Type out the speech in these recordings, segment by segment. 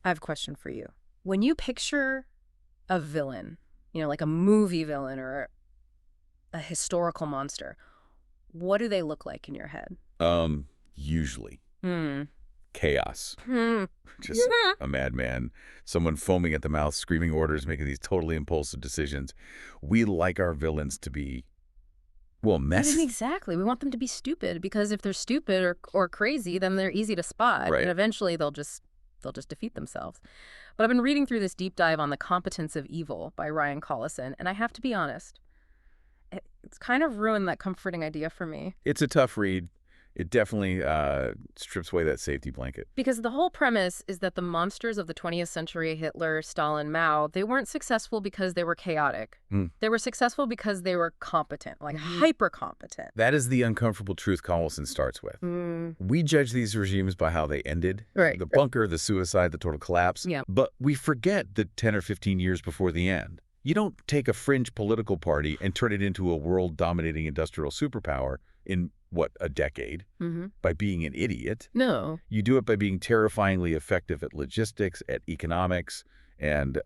I have a question for you. When you picture a villain, like a movie villain or a historical monster, what do they look like in your head? Usually. Hmm. Chaos. Hmm. Just a madman. Someone foaming at the mouth, screaming orders, making these totally impulsive decisions. We like our villains to be, well, messy. Exactly. We want them to be stupid because if they're stupid or crazy, then they're easy to spot. Right. And eventually they'll just defeat themselves. But I've been reading through this deep dive on The Competence of Evil by Ryan Collison, and I have to be honest, it's kind of ruined that comforting idea for me. It's a tough read. It definitely strips away that safety blanket. Because the whole premise is that the monsters of the 20th century, Hitler, Stalin, Mao, they weren't successful because they were chaotic. They were successful because they were competent, like hyper-competent. That is the uncomfortable truth Collison starts with. We judge these regimes by how they ended. Right. The bunker, the suicide, the total collapse. Yeah. But we forget that 10 or 15 years before the end. You don't take a fringe political party and turn it into a world-dominating industrial superpower in, a decade, by being an idiot. No. You do it by being terrifyingly effective at logistics, at economics, and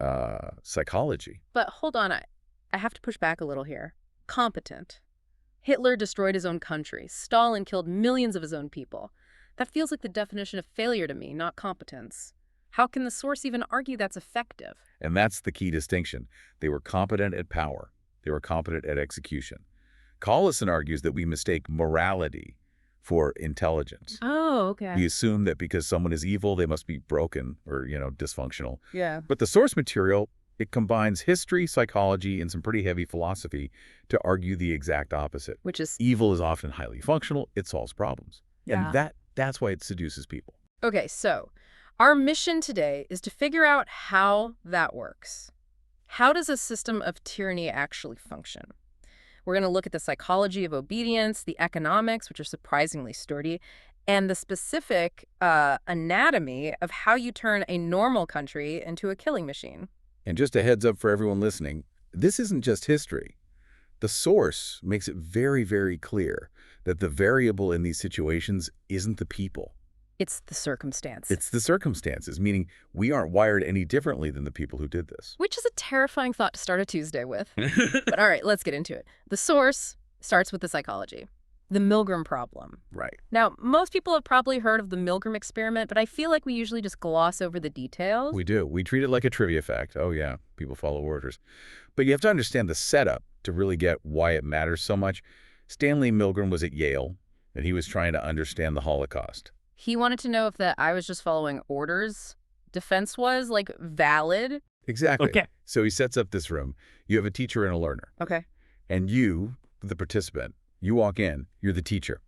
psychology. But hold on, I have to push back a little here. Competent. Hitler destroyed his own country. Stalin killed millions of his own people. That feels like the definition of failure to me, not competence. How can the source even argue that's effective? And that's the key distinction. They were competent at power. They were competent at execution. Collison argues that we mistake morality for intelligence. Oh, okay. We assume that because someone is evil, they must be broken or, dysfunctional. Yeah. But the source material, it combines history, psychology, and some pretty heavy philosophy to argue the exact opposite. Which is? Evil is often highly functional. It solves problems. Yeah. And that's why it seduces people. Okay, so our mission today is to figure out how that works. How does a system of tyranny actually function? We're going to look at the psychology of obedience, the economics, which are surprisingly sturdy, and the specific anatomy of how you turn a normal country into a killing machine. And just a heads up for everyone listening, this isn't just history. The source makes it very, very clear that the variable in these situations isn't the people. It's the circumstance. It's the circumstances, meaning we aren't wired any differently than the people who did this. Which is a terrifying thought to start a Tuesday with. But all right, let's get into it. The source starts with the psychology. The Milgram problem. Right. Now, most people have probably heard of the Milgram experiment, but I feel like we usually just gloss over the details. We do. We treat it like a trivia fact. Oh, yeah, people follow orders. But you have to understand the setup to really get why it matters so much. Stanley Milgram was at Yale, and he was trying to understand the Holocaust. He wanted to know if that I was just following orders. Defense was, valid. Exactly. Okay. So he sets up this room. You have a teacher and a learner. Okay. And you, the participant, you walk in, you're the teacher.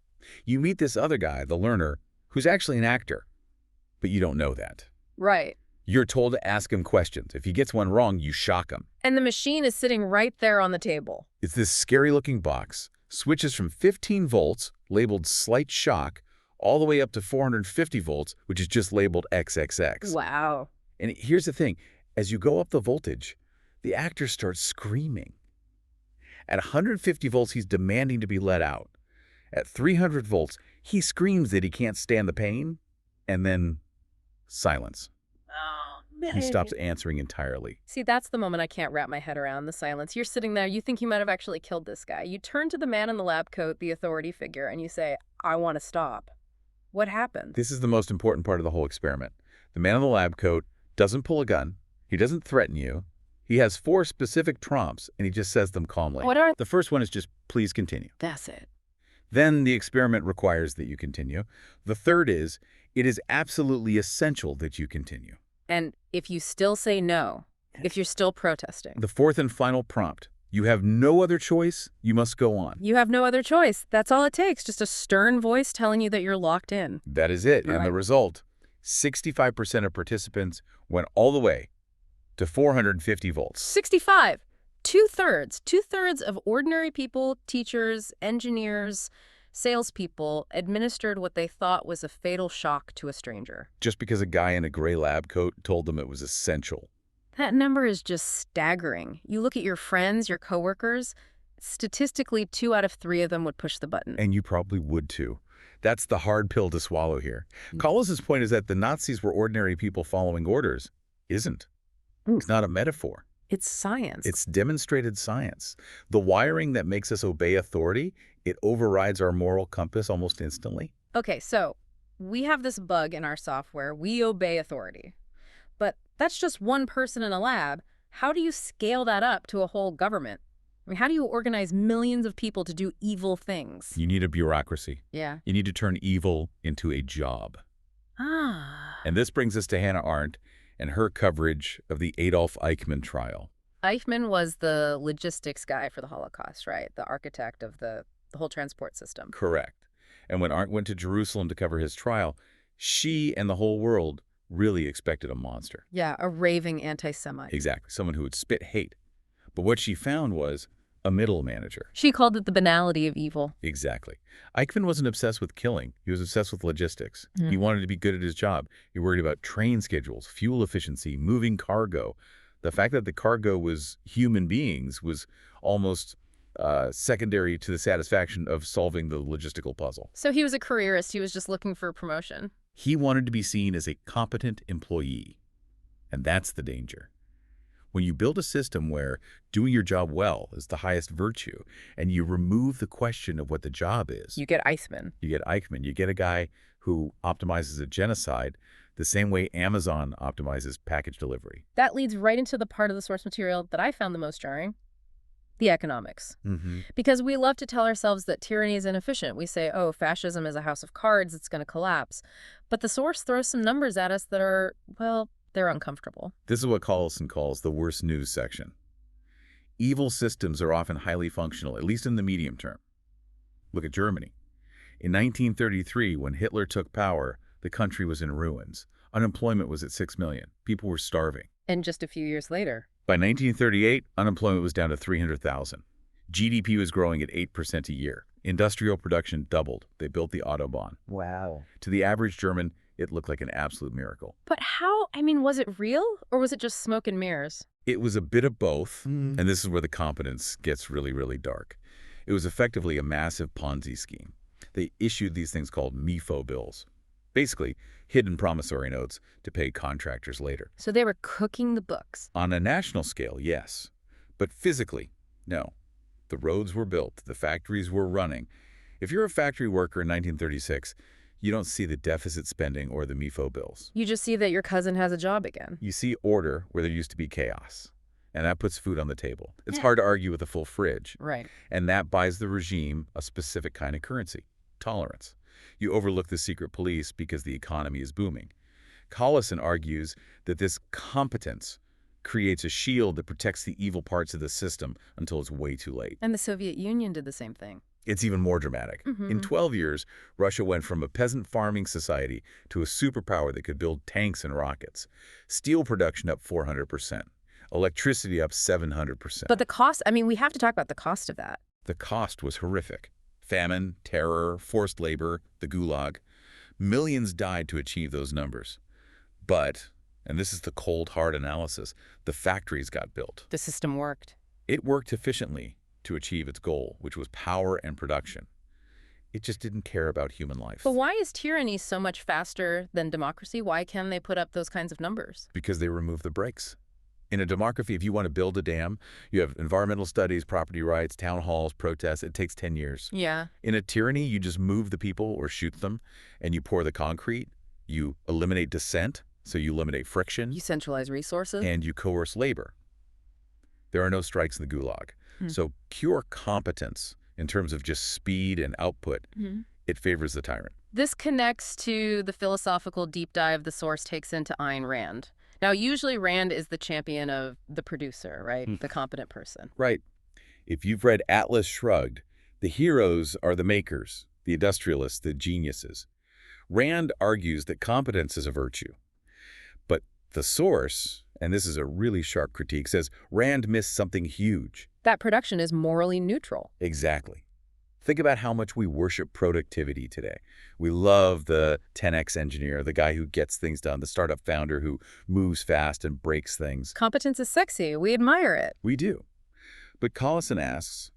You meet this other guy, the learner, who's actually an actor, but you don't know that. Right. You're told to ask him questions. If he gets one wrong, you shock him. And the machine is sitting right there on the table. It's this scary-looking box, switches from 15 volts, labeled slight shock, all the way up to 450 volts, which is just labeled XXX. Wow. And here's the thing. As you go up the voltage, the actor starts screaming. At 150 volts, he's demanding to be let out. At 300 volts, he screams that he can't stand the pain, and then silence. Oh, man. He stops answering entirely. See, that's the moment I can't wrap my head around, the silence. You're sitting there, you think you might have actually killed this guy. You turn to the man in the lab coat, the authority figure, and you say, I want to stop. What happened? This is the most important part of the whole experiment. The man in the lab coat doesn't pull a gun. He doesn't threaten you. He has 4 specific prompts, and he just says them calmly. What are The first one is just, please continue. That's it. Then the experiment requires that you continue. The third is, it is absolutely essential that you continue. And if you still say no, if you're still protesting. The fourth and final prompt, you have no other choice, you must go on. You have no other choice. That's all it takes. Just a stern voice telling you that you're locked in. That is it. Right. And the result, 65% of participants went all the way to 450 volts. 65. Two-thirds. Two-thirds of ordinary people, teachers, engineers, salespeople administered what they thought was a fatal shock to a stranger. Just because a guy in a gray lab coat told them it was essential. That number is just staggering. You look at your friends, your coworkers, statistically 2 out of 3 of them would push the button. And you probably would too. That's the hard pill to swallow here. Mm. Collis's point is that the Nazis were ordinary people following orders. Isn't. It's not a metaphor. It's science. It's demonstrated science. The wiring that makes us obey authority, it overrides our moral compass almost instantly. Okay, so we have this bug in our software. We obey authority. But that's just one person in a lab. How do you scale that up to a whole government? I mean, how do you organize millions of people to do evil things? You need a bureaucracy. Yeah. You need to turn evil into a job. Ah. And this brings us to Hannah Arendt and her coverage of the Adolf Eichmann trial. Eichmann was the logistics guy for the Holocaust, right? The architect of the whole transport system. Correct. And when Arendt went to Jerusalem to cover his trial, she and the whole world really expected a monster. Yeah, a raving anti-Semite. Exactly. Someone who would spit hate. But what she found was a middle manager. She called it the banality of evil. Exactly. Eichmann wasn't obsessed with killing. He was obsessed with logistics. Mm. He wanted to be good at his job. He worried about train schedules, fuel efficiency, moving cargo. The fact that the cargo was human beings was almost secondary to the satisfaction of solving the logistical puzzle. So he was a careerist. He was just looking for promotion. He wanted to be seen as a competent employee. And that's the danger. When you build a system where doing your job well is the highest virtue, and you remove the question of what the job is, You get Eichmann. you get Eichmann. You get a guy who optimizes a genocide the same way Amazon optimizes package delivery. That leads right into the part of the source material that I found the most jarring. The economics. Because we love to tell ourselves that tyranny is inefficient. We say, oh, fascism is a house of cards, it's going to collapse. But the source throws some numbers at us that are, well, they're uncomfortable. This is what Collison calls the worst news section. Evil systems are often highly functional, at least in the medium term. Look at Germany. In 1933, when Hitler took power, the country was in ruins. Unemployment was at 6 million. People were starving. And just a few years later. By 1938, unemployment was down to 300,000. GDP was growing at 8% a year. Industrial production doubled. They built the Autobahn. Wow. To the average German, it looked like an absolute miracle. But how, I mean, was it real or was it just smoke and mirrors? It was a bit of both, Mm. and this is where the competence gets really, really dark. It was effectively a massive Ponzi scheme. They issued these things called MIFO bills, basically hidden promissory notes to pay contractors later. So they were cooking the books. On a national scale, yes, but physically, no. The roads were built, the factories were running. If you're a factory worker in 1936, you don't see the deficit spending or the MIFO bills. You just see that your cousin has a job again. You see order where there used to be chaos, and that puts food on the table. It's Yeah. hard to argue with a full fridge, Right. and that buys the regime a specific kind of currency, tolerance. You overlook the secret police because the economy is booming. Collison argues that this competence creates a shield that protects the evil parts of the system until it's way too late. And the Soviet Union did the same thing. It's even more dramatic. Mhm. In 12 years, Russia went from a peasant farming society to a superpower that could build tanks and rockets. Steel production up 400%. Electricity up 700%. But the cost, I mean, we have to talk about the cost of that. The cost was horrific. Famine, terror, forced labor, the gulag. Millions died to achieve those numbers. But, and this is the cold, hard analysis, the factories got built. The system worked. It worked efficiently to achieve its goal, which was power and production. It just didn't care about human life. But why is tyranny so much faster than democracy? Why can they put up those kinds of numbers? Because they remove the brakes. In a democracy, if you want to build a dam, you have environmental studies, property rights, town halls, protests. It takes 10 years. Yeah. In a tyranny, you just move the people or shoot them, and you pour the concrete. You eliminate dissent, so you eliminate friction, You centralize resources. and you coerce labor. There are no strikes in the gulag. So pure competence in terms of just speed and output, it favors the tyrant. This connects to the philosophical deep dive the source takes into Ayn Rand. Now, usually Rand is the champion of the producer, right? The competent person. Right. If you've read Atlas Shrugged, the heroes are the makers, the industrialists, the geniuses. Rand argues that competence is a virtue. But the source, and this is a really sharp critique, says Rand missed something huge. That production is morally neutral. Exactly. Think about how much we worship productivity today. We love the 10x engineer, the guy who gets things done, the startup founder who moves fast and breaks things. Competence is sexy. We admire it. We do. But Collison asks,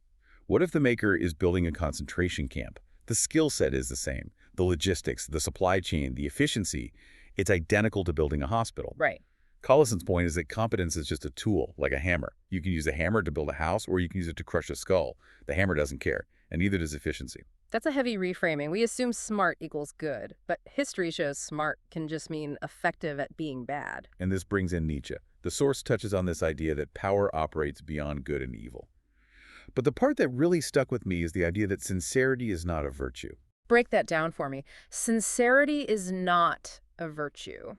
what if the maker is building a concentration camp? The skill set is the same. The logistics, the supply chain, the efficiency, it's identical to building a hospital. Right. Collison's point is that competence is just a tool, like a hammer. You can use a hammer to build a house, or you can use it to crush a skull. The hammer doesn't care, and neither does efficiency. That's a heavy reframing. We assume smart equals good, but history shows smart can just mean effective at being bad. And this brings in Nietzsche. The source touches on this idea that power operates beyond good and evil. But the part that really stuck with me is the idea that sincerity is not a virtue. Break that down for me. Sincerity is not a virtue.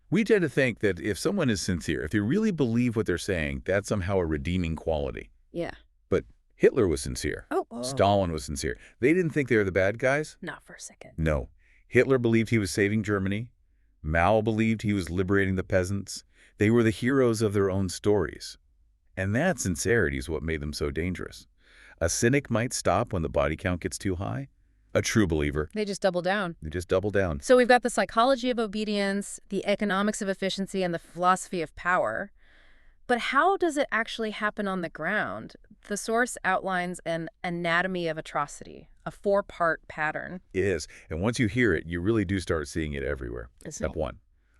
We tend to think that if someone is sincere, if they really believe what they're saying, that's somehow a redeeming quality. Yeah. But Hitler was sincere. Oh. Stalin was sincere. They didn't think they were the bad guys. Not for a second. No. Hitler believed he was saving Germany. Mao believed he was liberating the peasants. They were the heroes of their own stories. And that sincerity is what made them so dangerous. A cynic might stop when the body count gets too high. A true believer, They just double down. they just double down. So we've got the psychology of obedience, the economics of efficiency, and the philosophy of power. But how does it actually happen on the ground? The source outlines an anatomy of atrocity, a 4-part pattern. It is. And once you hear it, you really do start seeing it everywhere. Step 1,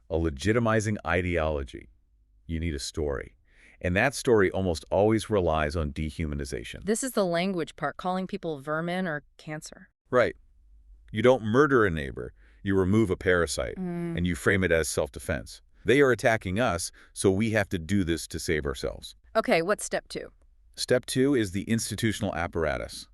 a legitimizing ideology. You need a story. And that story almost always relies on dehumanization. This is the language part, calling people vermin or cancer. Right. You don't murder a neighbor. You remove a parasite, and you frame it as self-defense. They are attacking us, so we have to do this to save ourselves. Okay, what's step 2? Step 2 is the institutional apparatus.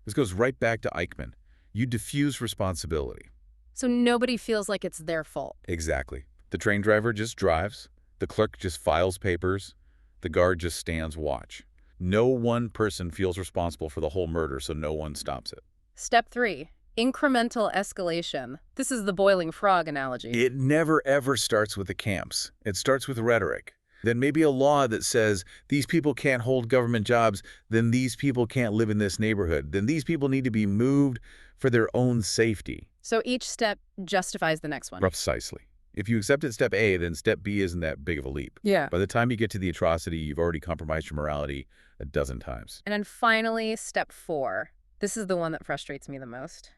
This goes right back to Eichmann. You diffuse responsibility. So nobody feels like it's their fault. Exactly. The train driver just drives. The clerk just files papers. The guard just stands watch. No one person feels responsible for the whole murder, so no one stops it. Step 3, incremental escalation. This is the boiling frog analogy. It never, ever starts with the camps. It starts with rhetoric. Then maybe a law that says these people can't hold government jobs, then these people can't live in this neighborhood, then these people need to be moved for their own safety. So each step justifies the next one. Precisely. If you accepted step A, then step B isn't that big of a leap. Yeah. By the time you get to the atrocity, you've already compromised your morality a dozen times. And then finally, step 4. This is the one that frustrates me the most.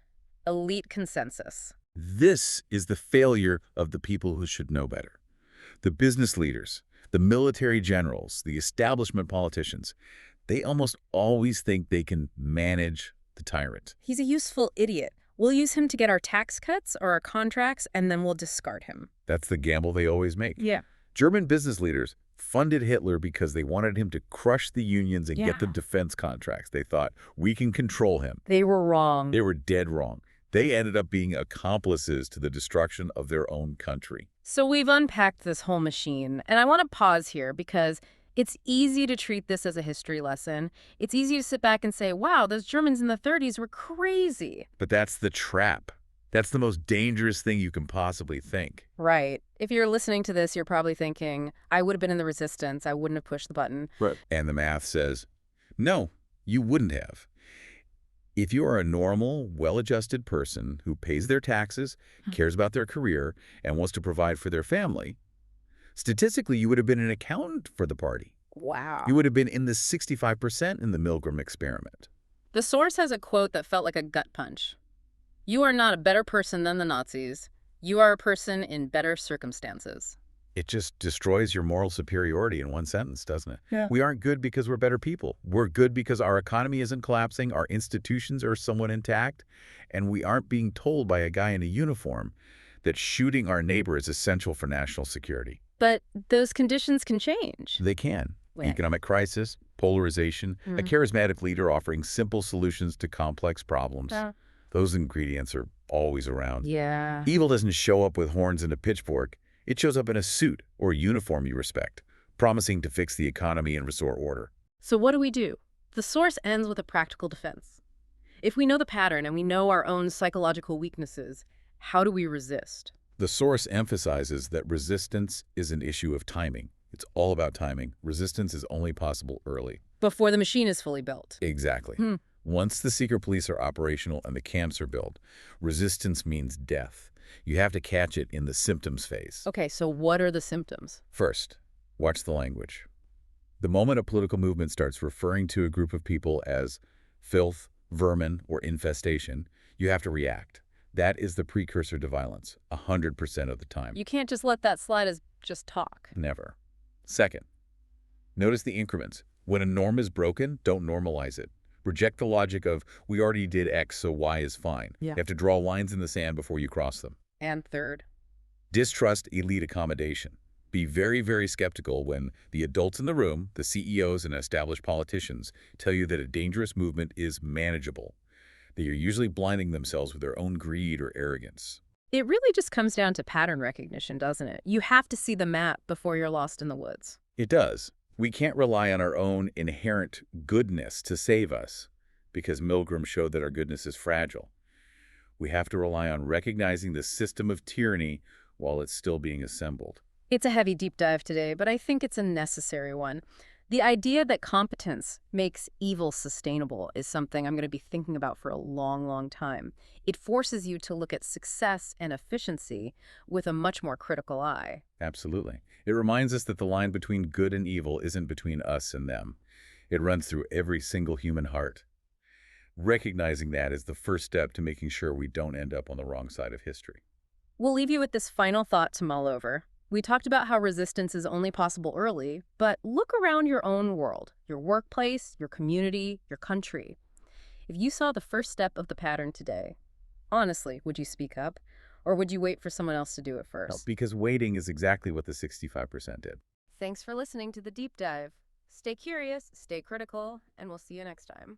Elite consensus. This is the failure of the people who should know better. The business leaders, the military generals, the establishment politicians, they almost always think they can manage the tyrant. He's a useful idiot. We'll use him to get our tax cuts or our contracts, and then we'll discard him. That's the gamble they always make. Yeah. German business leaders funded Hitler because they wanted him to crush the unions and get the defense contracts. They thought, we can control him. They were wrong. They were dead wrong. They ended up being accomplices to the destruction of their own country. So we've unpacked this whole machine, and I want to pause here because it's easy to treat this as a history lesson. It's easy to sit back and say, wow, those Germans in the 30s were crazy. But that's the trap. That's the most dangerous thing you can possibly think. Right. If you're listening to this, you're probably thinking, I would have been in the resistance. I wouldn't have pushed the button. Right. And the math says, no, you wouldn't have. If you are a normal, well-adjusted person who pays their taxes, cares about their career, and wants to provide for their family, statistically, you would have been an accountant for the party. Wow. You would have been in the 65% in the Milgram experiment. The source has a quote that felt like a gut punch. You are not a better person than the Nazis. You are a person in better circumstances. It just destroys your moral superiority in one sentence, doesn't it? Yeah. We aren't good because we're better people. We're good because our economy isn't collapsing, our institutions are somewhat intact, and we aren't being told by a guy in a uniform that shooting our neighbor is essential for national security. But those conditions can change. They can. When? Economic crisis, polarization, a charismatic leader offering simple solutions to complex problems. Those ingredients are always around. Yeah. Evil doesn't show up with horns and a pitchfork. It shows up in a suit or uniform you respect, promising to fix the economy and restore order. So what do we do? The source ends with a practical defense. If we know the pattern and we know our own psychological weaknesses, how do we resist? The source emphasizes that resistance is an issue of timing. It's all about timing. Resistance is only possible early. Before the machine is fully built. Exactly. Once the secret police are operational and the camps are built, resistance means death. You have to catch it in the symptoms phase. Okay, so what are the symptoms? First, watch the language. The moment a political movement starts referring to a group of people as filth, vermin, or infestation, you have to react. That is the precursor to violence, 100% of the time. You can't just let that slide as just talk. Never. Second, notice the increments. When a norm is broken, don't normalize it. Reject the logic of, we already did X, so Y is fine. Yeah. You have to draw lines in the sand before you cross them. And third, Distrust elite accommodation. Be very, very skeptical when the adults in the room, the CEOs and established politicians, tell you that a dangerous movement is manageable. They are usually blinding themselves with their own greed or arrogance. it really just comes down to pattern recognition, doesn't it? You have to see the map before you're lost in the woods. It does. We can't rely on our own inherent goodness to save us, because Milgram showed that our goodness is fragile. We have to rely on recognizing the system of tyranny while it's still being assembled. It's a heavy deep dive today, but I think it's a necessary one. The idea that competence makes evil sustainable is something I'm going to be thinking about for a long, long time. It forces you to look at success and efficiency with a much more critical eye. Absolutely. It reminds us that the line between good and evil isn't between us and them. It runs through every single human heart. Recognizing that is the first step to making sure we don't end up on the wrong side of history. We'll leave you with this final thought to mull over. We talked about how resistance is only possible early, but look around your own world, your workplace, your community, your country. If you saw the first step of the pattern today, honestly, would you speak up? Or would you wait for someone else to do it No, first? because waiting is exactly what the 65% did. Thanks for listening to The Deep Dive. Stay curious, stay critical, and we'll see you next time.